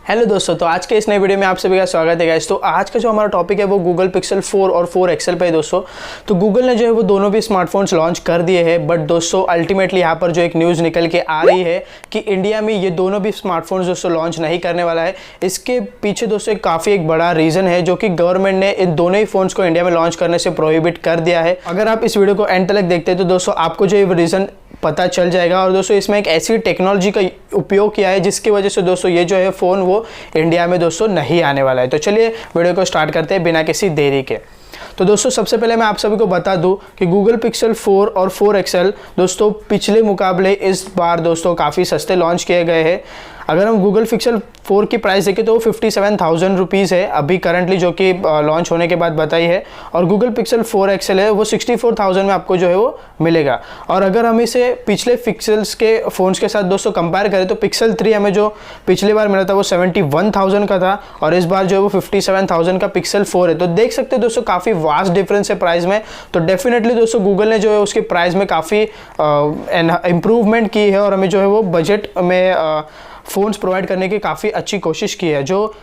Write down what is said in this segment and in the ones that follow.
Hello दोस्तों, तो आज के इस नए वीडियो में आप सभी का स्वागत है गाइस। तो आज का जो हमारा टॉपिक है वो गूगल पिक्सल 4 और 4 एक्सेल पे है दोस्तों। तो गूगल ने जो है वो दोनों भी स्मार्टफोन्स लॉन्च कर दिए हैं, बट दोस्तों अल्टीमेटली यहाँ पर जो एक न्यूज़ निकल के आ रही है कि इंडिया में ये दोनों भी स्मार्टफोन्स दोस्तों लॉन्च नहीं करने वाला है। इसके पीछे दोस्तों काफ़ी एक बड़ा रीज़न है, जो कि गवर्नमेंट ने इन दोनों ही फ़ोन्स को इंडिया में लॉन्च करने से प्रोहिबिट कर दिया है। अगर आप इस वीडियो को एंड तक देखते हैं तो दोस्तों आपको जो ये रीज़न पता चल जाएगा। और दोस्तों इसमें एक ऐसी टेक्नोलॉजी का उपयोग किया है जिसकी वजह से दोस्तों ये जो है फ़ोन वो इंडिया में दोस्तों नहीं आने वाला है। तो चलिए वीडियो को स्टार्ट करते हैं बिना किसी देरी के। तो दोस्तों सबसे पहले मैं आप सभी को बता दूं कि गूगल पिक्सल 4 और 4 एक्सेल दोस्तों पिछले मुकाबले इस बार दोस्तों काफ़ी सस्ते लॉन्च किए गए हैं। अगर हम गूगल पिक्सल 4 की प्राइस देखें तो वो 57,000 रुपीज़ है अभी करंटली, जो कि लॉन्च होने के बाद बताई है। और गूगल पिक्सल 4 एक्सेल है वो 64,000 में आपको जो है वो मिलेगा। और अगर हम इसे पिछले पिक्सल्स के फ़ोन्स के साथ दोस्तों कंपेयर करें तो पिक्सल 3 हमें जो पिछली बार मिला था वो 71,000 का था, और इस बार जो है वो 57,000 का पिक्सल 4 है। तो देख सकते हैं दोस्तों काफ़ी वास्ट डिफरेंस है प्राइस में। तो डेफिनेटली दोस्तों गूगल ने जो है उसकी प्राइस में काफ़ी इम्प्रूवमेंट की है और हमें जो है वो बजट में फ़ोन्स प्रोवाइड करने की काफ़ी अच्छी कोशिश की है। जो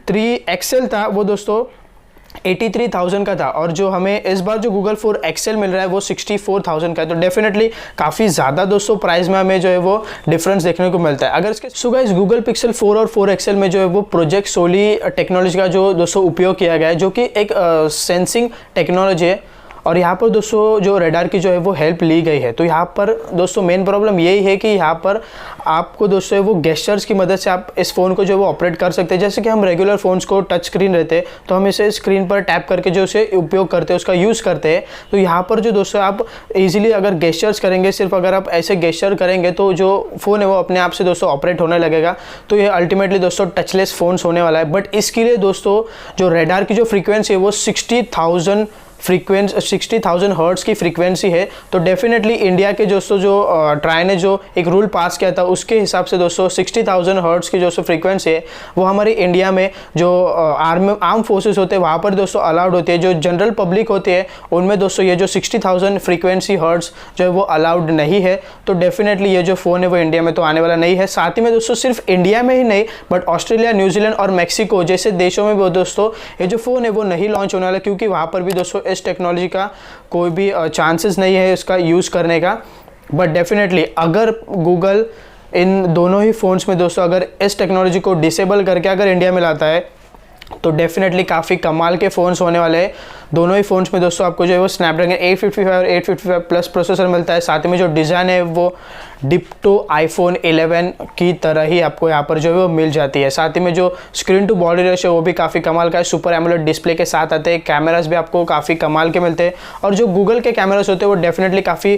3 एक्सेल था वो दोस्तों 83,000 का था, और जो हमें इस बार जो गूगल 4 एक्सेल मिल रहा है वो 64,000 का है। तो डेफिनेटली काफ़ी ज़्यादा दोस्तों प्राइस में हमें जो है वो डिफरेंस देखने को मिलता है। अगर इसके गाइस गूगल पिक्सल 4 और 4 एक्सेल में जो है वो प्रोजेक्ट सोली टेक्नोलॉजी का जो दोस्तों उपयोग किया गया है, जो कि एक सेंसिंग टेक्नोलॉजी है। और यहाँ पर दोस्तों जो रेडार की जो है वो हेल्प ली गई है। तो यहाँ पर दोस्तों मेन प्रॉब्लम यही है कि यहाँ पर आपको दोस्तों वो गेस्चर्स की मदद से आप इस फ़ोन को जो वो ऑपरेट कर सकते हैं। जैसे कि हम रेगुलर फ़ोन्स को टच स्क्रीन रहते हैं तो हम इसे स्क्रीन पर टैप करके जो उसे उपयोग करते हैं, उसका यूज़ करते हैं। तो यहाँ पर जो दोस्तों आप ईजिली अगर गेस्चर्स करेंगे, सिर्फ अगर आप ऐसे गेस्चर करेंगे तो जो फ़ोन है वो अपने आप से दोस्तों ऑपरेट होने लगेगा। तो ये अल्टीमेटली दोस्तों टचलेस फ़ोन्स होने वाला है। बट इसके लिए दोस्तों जो रेडार की जो फ्रीक्वेंसी है वो 60,000 हर्ट्ज़ की फ्रीक्वेंसी है। तो डेफिनेटली इंडिया के दोस्तों जो ट्राई ने जो एक रूल पास किया था उसके हिसाब से दोस्तों 60,000 हर्ट्ज़ की जो फ्रीक्वेंसी है वो हमारी इंडिया में जो आर्म फोर्सेस होते हैं वहाँ पर दोस्तों अलाउड होती है। जो जनरल पब्लिक होती है उनमें दोस्तों ये जो 60,000 फ्रीक्वेंसी हर्ट्ज़ जो है वो अलाउड नहीं है। तो डेफिनेटली ये जो फ़ोन है वो इंडिया में तो आने वाला नहीं है। साथ ही में दोस्तों सिर्फ इंडिया में ही नहीं बट ऑस्ट्रेलिया, न्यूजीलैंड और मैक्सिको जैसे देशों में भी दोस्तों ये जो फ़ोन है वो नहीं लॉन्च होने वाला, क्योंकि वहाँ पर भी दोस्तों इस टेक्नोलॉजी का कोई भी चांसेस नहीं है इसका यूज़ करने का। बट डेफिनेटली अगर गूगल इन दोनों ही फ़ोन्स में दोस्तों अगर इस टेक्नोलॉजी को डिसेबल करके अगर इंडिया में लाता है तो डेफिनेटली काफ़ी कमाल के फ़ोन्स होने वाले हैं। दोनों ही फ़ोन्स में दोस्तों आपको जो है वो स्नैपड्रैगन 855 और 855 प्लस प्रोसेसर मिलता है। साथ में जो डिज़ाइन है वो डिप्टो आईफोन 11 की तरह ही आपको यहाँ पर जो है वो मिल जाती है। साथ ही में जो स्क्रीन टू बॉडी रेशियो वो भी काफ़ी कमाल का है, सुपर एमोलेड डिस्प्ले के साथ आते हैं। कैमरास भी आपको काफ़ी कमाल के मिलते हैं, और जो गूगल के कैमरास होते हैं वो डेफिनेटली काफ़ी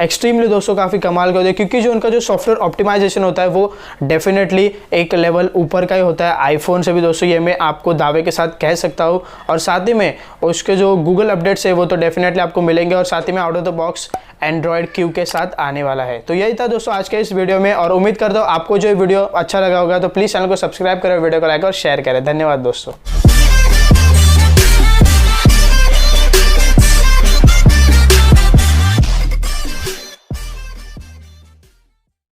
एक्सट्रीमली दोस्तों काफ़ी कमाल के होते हैं, क्योंकि जो उनका जो सॉफ्टवेयर ऑप्टिमाइजेशन होता है वो डेफिनेटली एक लेवल ऊपर का ही होता है आईफोन से भी दोस्तों, ये मैं आपको दावे के साथ कह सकता हूँ। और साथ ही में उसके जो गूगल अपडेट्स है वो तो डेफिनेटली आपको मिलेंगे, और साथ ही में out of the box Android Q के साथ आने वाला है। तो यही था दोस्तों आज के इस वीडियो में, और उम्मीद करता हूँ आपको जो वीडियो अच्छा लगा होगा। तो प्लीज़ चैनल को सब्सक्राइब करें, वीडियो को लाइक और शेयर करें। धन्यवाद दोस्तों।